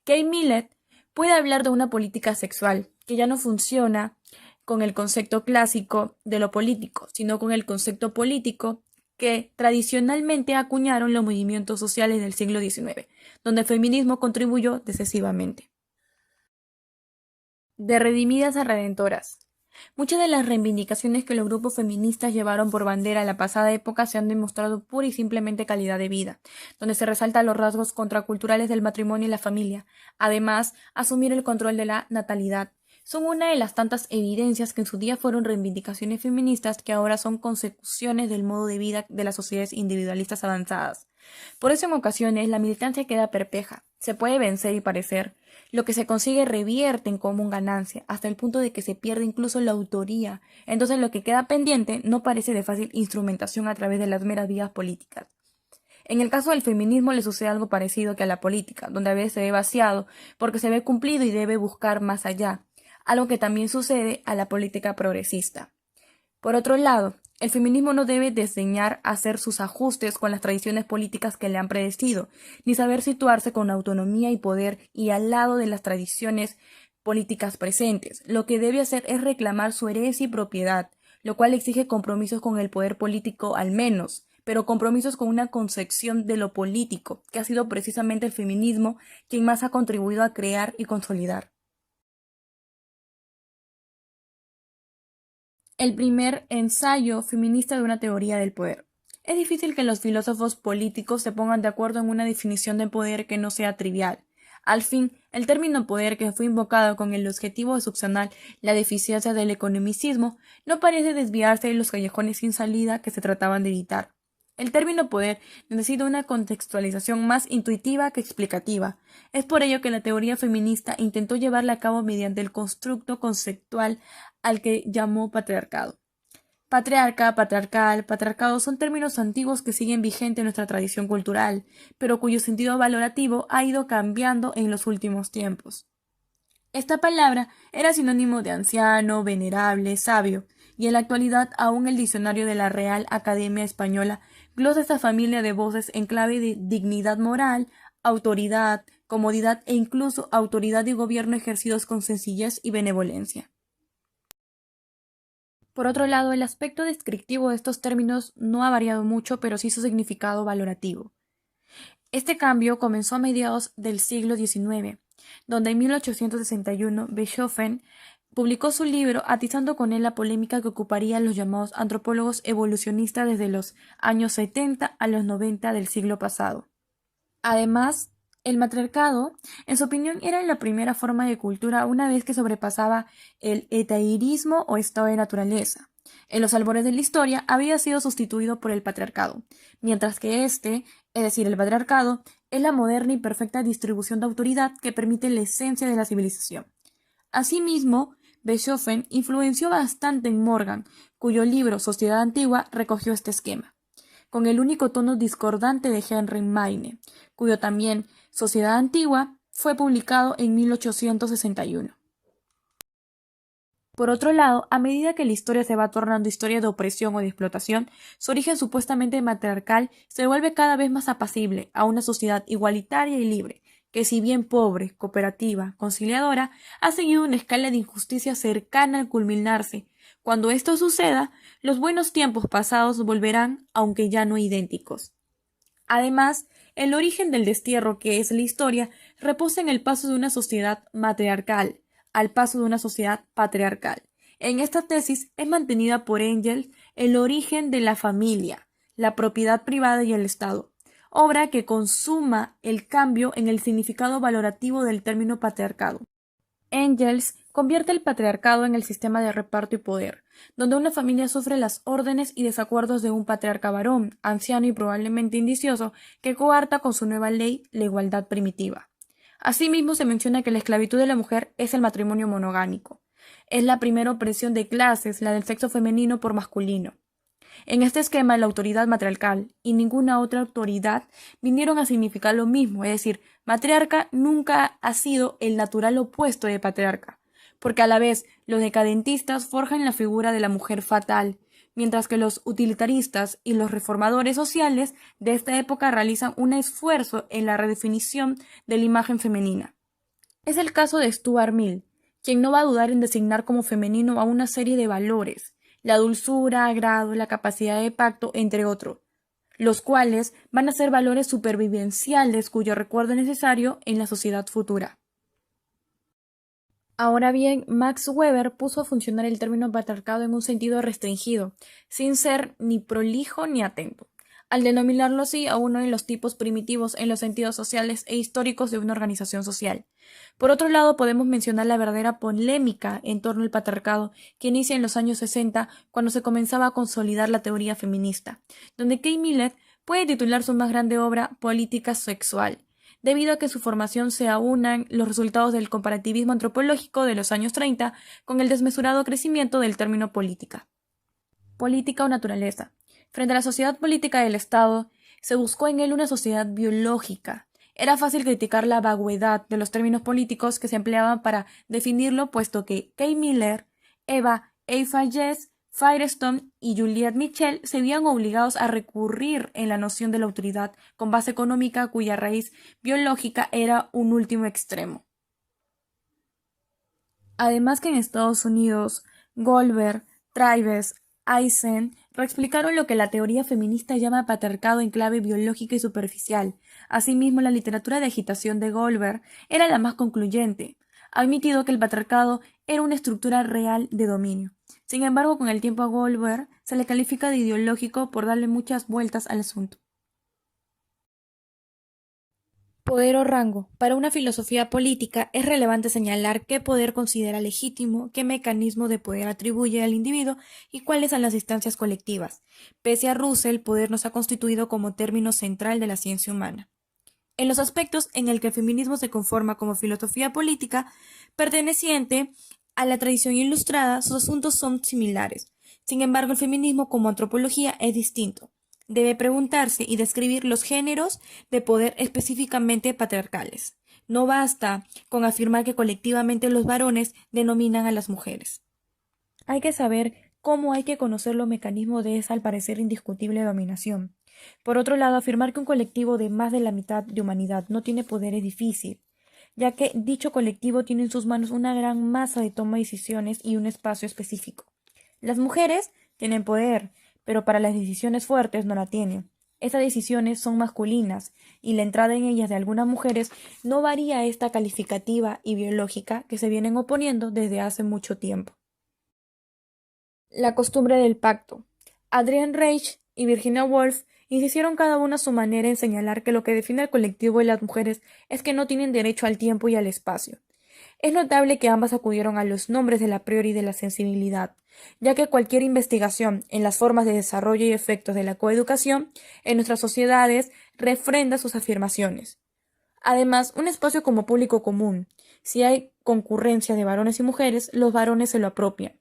Kate Millett puede hablar de una política sexual que ya no funciona con el concepto clásico de lo político, sino con el concepto político que tradicionalmente acuñaron los movimientos sociales del siglo XIX, donde el feminismo contribuyó decisivamente. De redimidas a redentoras. Muchas de las reivindicaciones que los grupos feministas llevaron por bandera en la pasada época se han demostrado pura y simplemente calidad de vida, donde se resaltan los rasgos contraculturales del matrimonio y la familia. Además, asumir el control de la natalidad. Son una de las tantas evidencias que en su día fueron reivindicaciones feministas que ahora son consecuciones del modo de vida de las sociedades individualistas avanzadas. Por eso en ocasiones la militancia queda perpleja, se puede vencer y parecer. Lo que se consigue revierte en común ganancia, hasta el punto de que se pierde incluso la autoría. Entonces lo que queda pendiente no parece de fácil instrumentación a través de las meras vías políticas. En el caso del feminismo le sucede algo parecido que a la política, donde a veces se ve vaciado porque se ve cumplido y debe buscar más allá, algo que también sucede a la política progresista. Por otro lado, el feminismo no debe desdeñar hacer sus ajustes con las tradiciones políticas que le han predecido, ni saber situarse con autonomía y poder y al lado de las tradiciones políticas presentes. Lo que debe hacer es reclamar su herencia y propiedad, lo cual exige compromisos con el poder político al menos, pero compromisos con una concepción de lo político, que ha sido precisamente el feminismo quien más ha contribuido a crear y consolidar. El primer ensayo feminista de una teoría del poder. Es difícil que los filósofos políticos se pongan de acuerdo en una definición de poder que no sea trivial. Al fin, el término poder, que fue invocado con el objetivo de subsanar la deficiencia del economicismo, no parece desviarse de los callejones sin salida que se trataban de evitar. El término poder necesita una contextualización más intuitiva que explicativa. Es por ello que la teoría feminista intentó llevarla a cabo mediante el constructo conceptual al que llamó patriarcado. Patriarca, patriarcal, patriarcado son términos antiguos que siguen vigentes en nuestra tradición cultural, pero cuyo sentido valorativo ha ido cambiando en los últimos tiempos. Esta palabra era sinónimo de anciano, venerable, sabio, y en la actualidad aún el diccionario de la Real Academia Española glosa esta familia de voces en clave de dignidad moral, autoridad, comodidad e incluso autoridad y gobierno ejercidos con sencillez y benevolencia. Por otro lado, el aspecto descriptivo de estos términos no ha variado mucho, pero sí su significado valorativo. Este cambio comenzó a mediados del siglo XIX, donde en 1861 Beethoven publicó su libro atizando con él la polémica que ocuparía a los llamados antropólogos evolucionistas desde los años 70 a los 90 del siglo pasado. Además, el matriarcado, en su opinión, era la primera forma de cultura una vez que sobrepasaba el etairismo o estado de naturaleza. En los albores de la historia había sido sustituido por el patriarcado, mientras que este, es decir, el patriarcado, es la moderna y perfecta distribución de autoridad que permite la esencia de la civilización. Asimismo, Beethoven influenció bastante en Morgan, cuyo libro Sociedad Antigua recogió este esquema, con el único tono discordante de Henry Maine, cuyo también Sociedad Antigua fue publicado en 1861. Por otro lado, a medida que la historia se va tornando historia de opresión o de explotación, su origen supuestamente matriarcal se vuelve cada vez más apacible a una sociedad igualitaria y libre, que si bien pobre, cooperativa, conciliadora, ha seguido una escala de injusticia cercana al culminarse. Cuando esto suceda, los buenos tiempos pasados volverán, aunque ya no idénticos. Además, el origen del destierro que es la historia reposa en el paso de una sociedad matriarcal al paso de una sociedad patriarcal. En esta tesis es mantenida por Engels el origen de la familia, la propiedad privada y el Estado, obra que consuma el cambio en el significado valorativo del término patriarcado. Engels convierte el patriarcado en el sistema de reparto y poder, donde una familia sufre las órdenes y desacuerdos de un patriarca varón, anciano y probablemente indicioso, que coarta con su nueva ley la igualdad primitiva. Asimismo, se menciona que la esclavitud de la mujer es el matrimonio monogámico. Es la primera opresión de clases, la del sexo femenino por masculino. En este esquema, la autoridad matriarcal y ninguna otra autoridad vinieron a significar lo mismo, es decir, matriarca nunca ha sido el natural opuesto de patriarca, porque a la vez los decadentistas forjan la figura de la mujer fatal, mientras que los utilitaristas y los reformadores sociales de esta época realizan un esfuerzo en la redefinición de la imagen femenina. Es el caso de Stuart Mill, quien no va a dudar en designar como femenino a una serie de valores, la dulzura, agrado, la capacidad de pacto, entre otros, los cuales van a ser valores supervivenciales cuyo recuerdo es necesario en la sociedad futura. Ahora bien, Max Weber puso a funcionar el término patriarcado en un sentido restringido, sin ser ni prolijo ni atento, al denominarlo así a uno de los tipos primitivos en los sentidos sociales e históricos de una organización social. Por otro lado, podemos mencionar la verdadera polémica en torno al patriarcado que inicia en los años 60, cuando se comenzaba a consolidar la teoría feminista, donde Kay Millett puede titular su más grande obra Política Sexual, debido a que en su formación se aunan los resultados del comparativismo antropológico de los años 30 con el desmesurado crecimiento del término política. Política o naturaleza. Frente a la sociedad política del Estado, se buscó en él una sociedad biológica. Era fácil criticar la vaguedad de los términos políticos que se empleaban para definirlo, puesto que Kay Miller, Eva Eiffel-Jess, Firestone y Juliette Michel se veían obligados a recurrir en la noción de la autoridad con base económica cuya raíz biológica era un último extremo. Además que en Estados Unidos, Goldberg, Traves, Eisen reexplicaron lo que la teoría feminista llama patriarcado en clave biológica y superficial. Asimismo, la literatura de agitación de Goldberg era la más concluyente. Ha admitido que el patriarcado era una estructura real de dominio. Sin embargo, con el tiempo a Goldberg se le califica de ideológico por darle muchas vueltas al asunto. Poder o rango. Para una filosofía política es relevante señalar qué poder considera legítimo, qué mecanismo de poder atribuye al individuo y cuáles son las instancias colectivas. Pese a Russell, poder no se ha constituido como término central de la ciencia humana. En los aspectos en el que el feminismo se conforma como filosofía política perteneciente a la tradición ilustrada, sus asuntos son similares. Sin embargo, el feminismo como antropología es distinto. Debe preguntarse y describir los géneros de poder específicamente patriarcales. No basta con afirmar que colectivamente los varones denominan a las mujeres. Hay que saber cómo hay que conocer los mecanismos de esa al parecer indiscutible dominación. Por otro lado, afirmar que un colectivo de más de la mitad de humanidad no tiene poder es difícil, ya que dicho colectivo tiene en sus manos una gran masa de toma de decisiones y un espacio específico. Las mujeres tienen poder, pero para las decisiones fuertes no la tienen. Estas decisiones son masculinas y la entrada en ellas de algunas mujeres no varía esta calificativa y biológica que se vienen oponiendo desde hace mucho tiempo. La costumbre del pacto. Adrienne Reich y Virginia Woolf insistieron cada una a su manera en señalar que lo que define al colectivo de las mujeres es que no tienen derecho al tiempo y al espacio. Es notable que ambas acudieron a los nombres de la priori y de la sensibilidad, ya que cualquier investigación en las formas de desarrollo y efectos de la coeducación en nuestras sociedades refrenda sus afirmaciones. Además, un espacio como público común. Si hay concurrencia de varones y mujeres, los varones se lo apropian,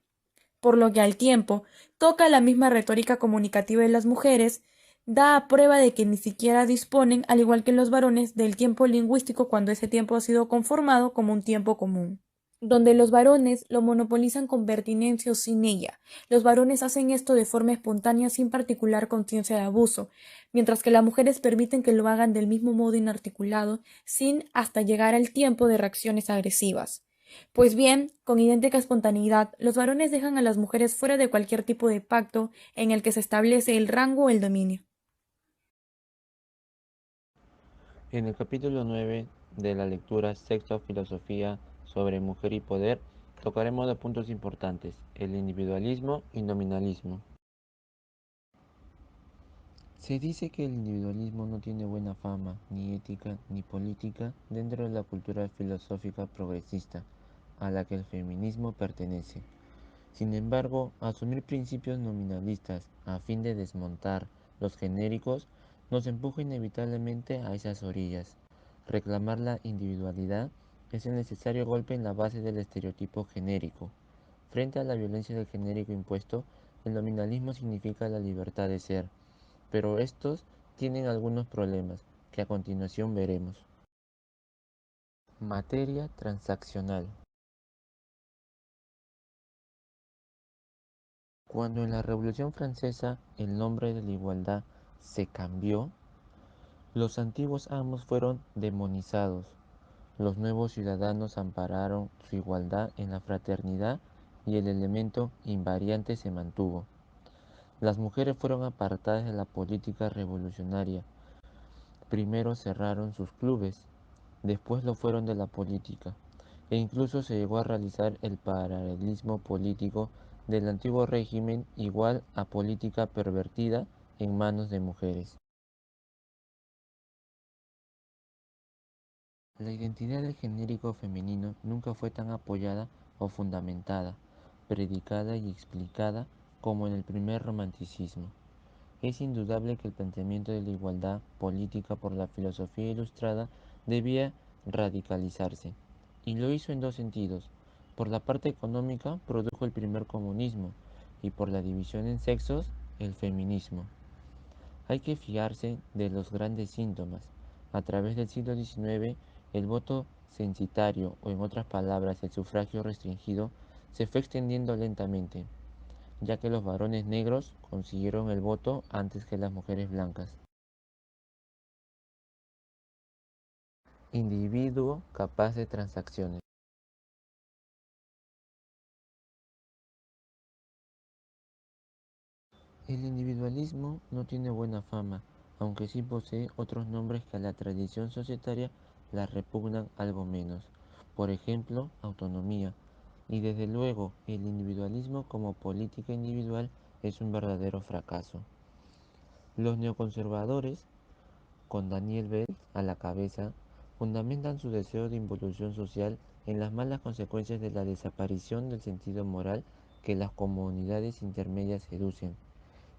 por lo que al tiempo toca la misma retórica comunicativa de las mujeres, da a prueba de que ni siquiera disponen, al igual que los varones, del tiempo lingüístico cuando ese tiempo ha sido conformado como un tiempo común, donde los varones lo monopolizan con pertinencia o sin ella. Los varones hacen esto de forma espontánea sin particular conciencia de abuso, mientras que las mujeres permiten que lo hagan del mismo modo inarticulado, sin hasta llegar al tiempo de reacciones agresivas. Pues bien, con idéntica espontaneidad, los varones dejan a las mujeres fuera de cualquier tipo de pacto en el que se establece el rango o el dominio. En el capítulo 9 de la lectura Sexo, Filosofía sobre Mujer y Poder, tocaremos dos puntos importantes, el individualismo y nominalismo. Se dice que el individualismo no tiene buena fama, ni ética ni política, dentro de la cultura filosófica progresista, a la que el feminismo pertenece. Sin embargo, asumir principios nominalistas a fin de desmontar los genéricos nos empuja inevitablemente a esas orillas. Reclamar la individualidad es el necesario golpe en la base del estereotipo genérico. Frente a la violencia del genérico impuesto, el nominalismo significa la libertad de ser, pero estos tienen algunos problemas que a continuación veremos. Materia transaccional. Cuando en la Revolución Francesa el nombre de la igualdad se cambió, los antiguos amos fueron demonizados. Los nuevos ciudadanos ampararon su igualdad en la fraternidad y el elemento invariante se mantuvo. Las mujeres fueron apartadas de la política revolucionaria. Primero cerraron sus clubes, después lo fueron de la política, e incluso se llegó a realizar el paralelismo político del antiguo régimen igual a política pervertida en manos de mujeres. La identidad del genérico femenino nunca fue tan apoyada o fundamentada, predicada y explicada como en el primer romanticismo. Es indudable que el planteamiento de la igualdad política por la filosofía ilustrada debía radicalizarse, y lo hizo en dos sentidos. Por la parte económica produjo el primer comunismo, y por la división en sexos, el feminismo. Hay que fiarse de los grandes síntomas. A través del siglo XIX, el voto censitario, o en otras palabras, el sufragio restringido, se fue extendiendo lentamente, ya que los varones negros consiguieron el voto antes que las mujeres blancas. Individuo capaz de transacciones. El individualismo no tiene buena fama, aunque sí posee otros nombres que a la tradición societaria la repugnan algo menos. Por ejemplo, autonomía. Y desde luego, el individualismo como política individual es un verdadero fracaso. Los neoconservadores, con Daniel Bell a la cabeza, fundamentan su deseo de involución social en las malas consecuencias de la desaparición del sentido moral que las comunidades intermedias seducen.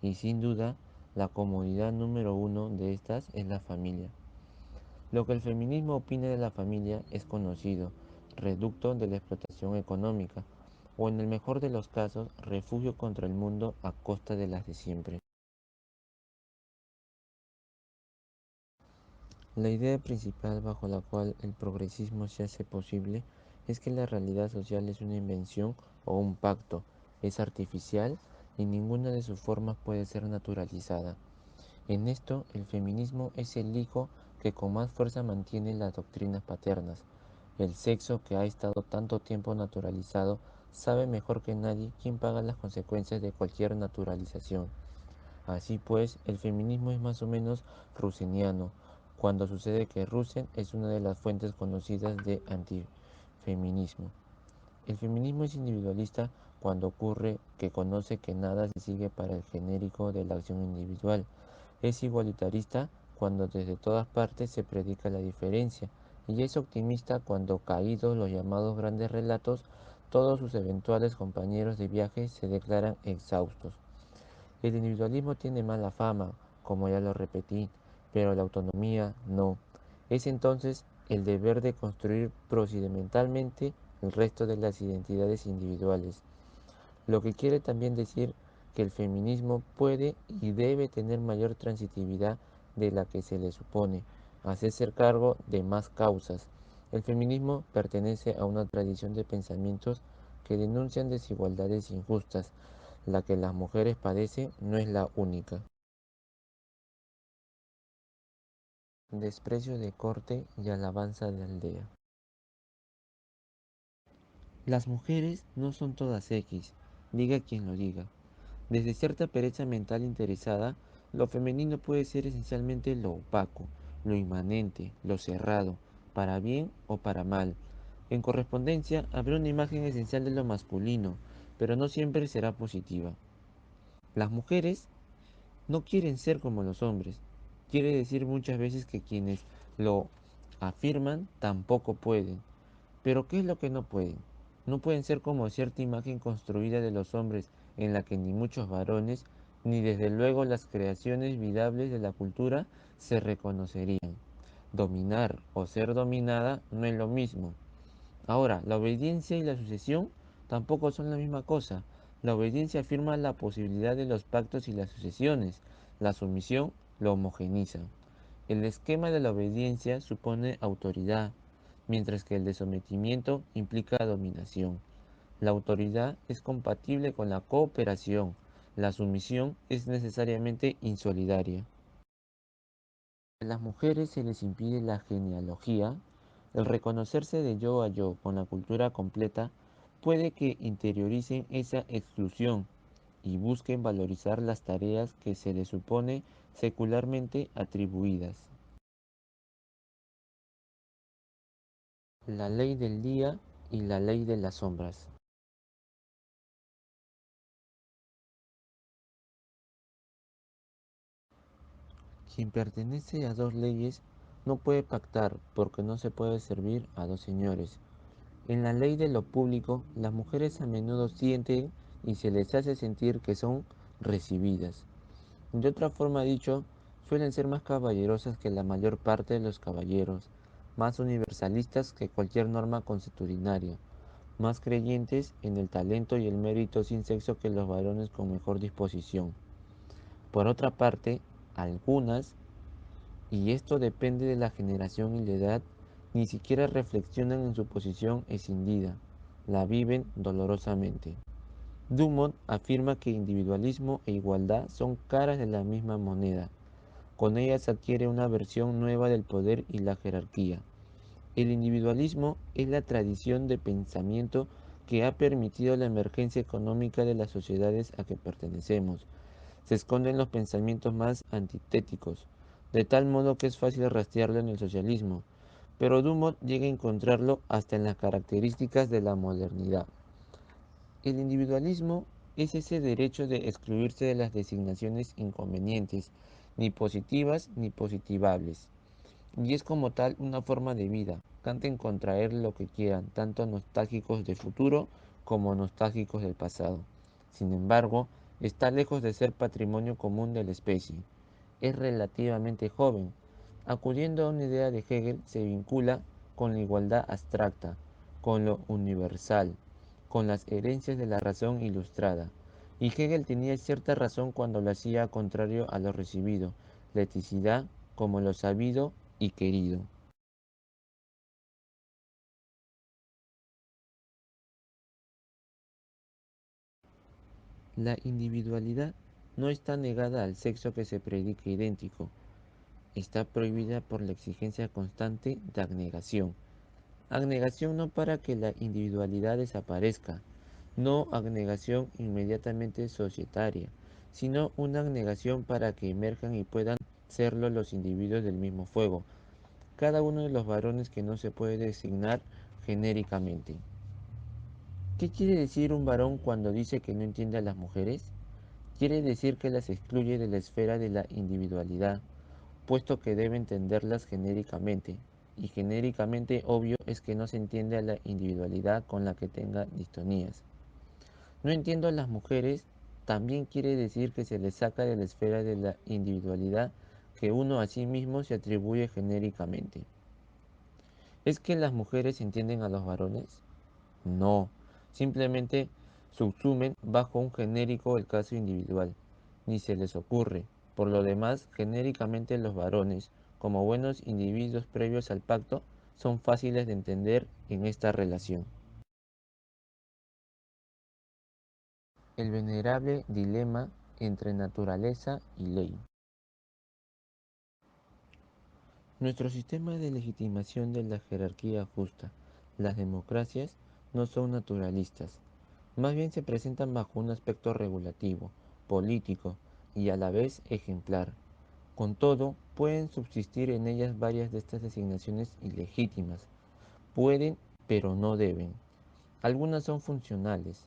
Y sin duda, la comodidad número uno de estas es la familia. Lo que el feminismo opina de la familia es conocido, reducto de la explotación económica, o en el mejor de los casos, refugio contra el mundo a costa de las de siempre. La idea principal bajo la cual el progresismo se hace posible es que la realidad social es una invención o un pacto, es artificial y ninguna de sus formas puede ser naturalizada. En esto, el feminismo es el hijo que con más fuerza mantiene las doctrinas paternas. El sexo que ha estado tanto tiempo naturalizado sabe mejor que nadie quién paga las consecuencias de cualquier naturalización. Así pues, el feminismo es más o menos ruseniano, cuando sucede que Rusen es una de las fuentes conocidas de antifeminismo. El feminismo es individualista cuando ocurre que conoce que nada se sigue para el genérico de la acción individual. Es igualitarista cuando desde todas partes se predica la diferencia, y es optimista cuando, caídos los llamados grandes relatos, todos sus eventuales compañeros de viaje se declaran exhaustos. El individualismo tiene mala fama, como ya lo repetí, pero la autonomía no. Es entonces el deber de construir procedimentalmente el resto de las identidades individuales, lo que quiere también decir que el feminismo puede y debe tener mayor transitividad de la que se le supone, hacerse cargo de más causas. El feminismo pertenece a una tradición de pensamientos que denuncian desigualdades injustas. La que las mujeres padecen no es la única. Desprecio de corte y alabanza de aldea. Las mujeres no son todas X, diga quien lo diga. Desde cierta pereza mental interesada, lo femenino puede ser esencialmente lo opaco, lo inmanente, lo cerrado, para bien o para mal. En correspondencia, habrá una imagen esencial de lo masculino, pero no siempre será positiva. Las mujeres no quieren ser como los hombres. Quiere decir muchas veces que quienes lo afirman tampoco pueden. Pero ¿qué es lo que no pueden? No pueden ser como cierta imagen construida de los hombres en la que ni muchos varones, ni desde luego las creaciones vidables de la cultura se reconocerían. Dominar o ser dominada no es lo mismo. Ahora, la obediencia y la sucesión tampoco son la misma cosa. La obediencia afirma la posibilidad de los pactos y las sucesiones. La sumisión lo homogeniza. El esquema de la obediencia supone autoridad, mientras que el de sometimiento implica dominación. La autoridad es compatible con la cooperación. La sumisión es necesariamente insolidaria. A las mujeres se les impide la genealogía, el reconocerse de yo a yo con la cultura completa puede que interioricen esa exclusión y busquen valorizar las tareas que se les supone secularmente atribuidas. La ley del día y la ley de las sombras. Quien pertenece a dos leyes no puede pactar porque no se puede servir a dos señores. En la ley de lo público, las mujeres a menudo sienten y se les hace sentir que son recibidas. De otra forma dicho, suelen ser más caballerosas que la mayor parte de los caballeros, más universalistas que cualquier norma consuetudinaria, más creyentes en el talento y el mérito sin sexo que los varones con mejor disposición. Por otra parte, algunas, y esto depende de la generación y la edad, ni siquiera reflexionan en su posición escindida, la viven dolorosamente. Dumont afirma que individualismo e igualdad son caras de la misma moneda. Con ellas se adquiere una versión nueva del poder y la jerarquía. El individualismo es la tradición de pensamiento que ha permitido la emergencia económica de las sociedades a que pertenecemos. Se esconden los pensamientos más antitéticos, de tal modo que es fácil rastrearlo en el socialismo, pero Dumont llega a encontrarlo hasta en las características de la modernidad. El individualismo es ese derecho de excluirse de las designaciones inconvenientes, ni positivas ni positivables, y es como tal una forma de vida. Canten contraer lo que quieran, tanto nostálgicos del futuro como nostálgicos del pasado. Sin embargo, está lejos de ser patrimonio común de la especie. Es relativamente joven. Acudiendo a una idea de Hegel, se vincula con la igualdad abstracta, con lo universal, con las herencias de la razón ilustrada. Y Hegel tenía cierta razón cuando lo hacía contrario a lo recibido, la eticidad como lo sabido y querido. La individualidad no está negada al sexo que se predica idéntico, está prohibida por la exigencia constante de abnegación. Abnegación no para que la individualidad desaparezca, no abnegación inmediatamente societaria, sino una abnegación para que emerjan y puedan serlo los individuos del mismo fuego, cada uno de los varones que no se puede designar genéricamente. ¿Qué quiere decir un varón cuando dice que no entiende a las mujeres? Quiere decir que las excluye de la esfera de la individualidad, puesto que debe entenderlas genéricamente, y genéricamente obvio es que no se entiende a la individualidad con la que tenga distonías. No entiendo a las mujeres también quiere decir que se les saca de la esfera de la individualidad que uno a sí mismo se atribuye genéricamente. ¿Es que las mujeres entienden a los varones? No, simplemente subsumen bajo un genérico el caso individual, ni se les ocurre. Por lo demás, genéricamente los varones, como buenos individuos previos al pacto, son fáciles de entender en esta relación. El venerable dilema entre naturaleza y ley. Nuestro sistema de legitimación de la jerarquía justa, las democracias, no son naturalistas. Más bien se presentan bajo un aspecto regulativo, político y a la vez ejemplar. Con todo, pueden subsistir en ellas varias de estas designaciones ilegítimas. Pueden, pero no deben. Algunas son funcionales.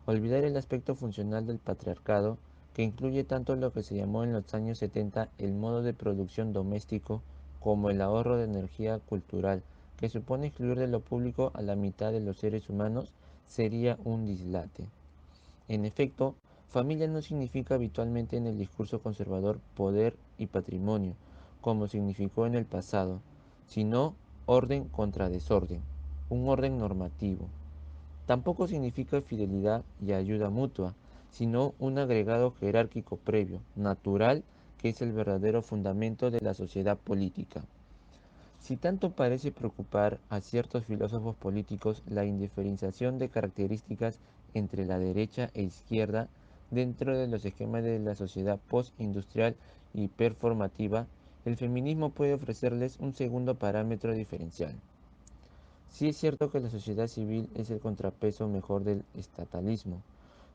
Olvidar el aspecto funcional del patriarcado, que incluye tanto lo que se llamó en los años 70 el modo de producción doméstico, como el ahorro de energía cultural, que supone excluir de lo público a la mitad de los seres humanos, sería un dislate. En efecto, familia no significa habitualmente en el discurso conservador poder y patrimonio, como significó en el pasado, sino orden contra desorden, un orden normativo. Tampoco significa fidelidad y ayuda mutua, sino un agregado jerárquico previo, natural, que es el verdadero fundamento de la sociedad política. Si tanto parece preocupar a ciertos filósofos políticos la indiferenciación de características entre la derecha e izquierda dentro de los esquemas de la sociedad postindustrial y performativa, el feminismo puede ofrecerles un segundo parámetro diferencial. Sí es cierto que la sociedad civil es el contrapeso mejor del estatalismo.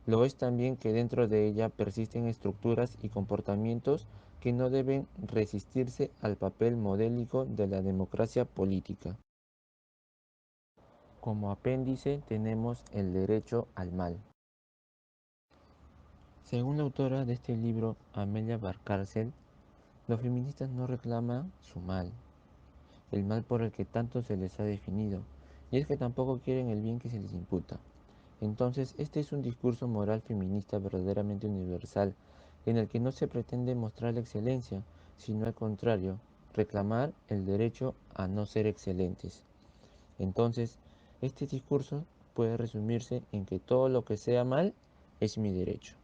Lo es también que dentro de ella persisten estructuras y comportamientos que no deben resistirse al papel modélico de la democracia política. Como apéndice tenemos el derecho al mal. Según la autora de este libro, Amelia Valcárcel, los feministas no reclaman su mal, el mal por el que tanto se les ha definido, y es que tampoco quieren el bien que se les imputa. Entonces, este es un discurso moral feminista verdaderamente universal, en el que no se pretende mostrar la excelencia, sino al contrario, reclamar el derecho a no ser excelentes. Entonces, este discurso puede resumirse en que todo lo que sea mal es mi derecho.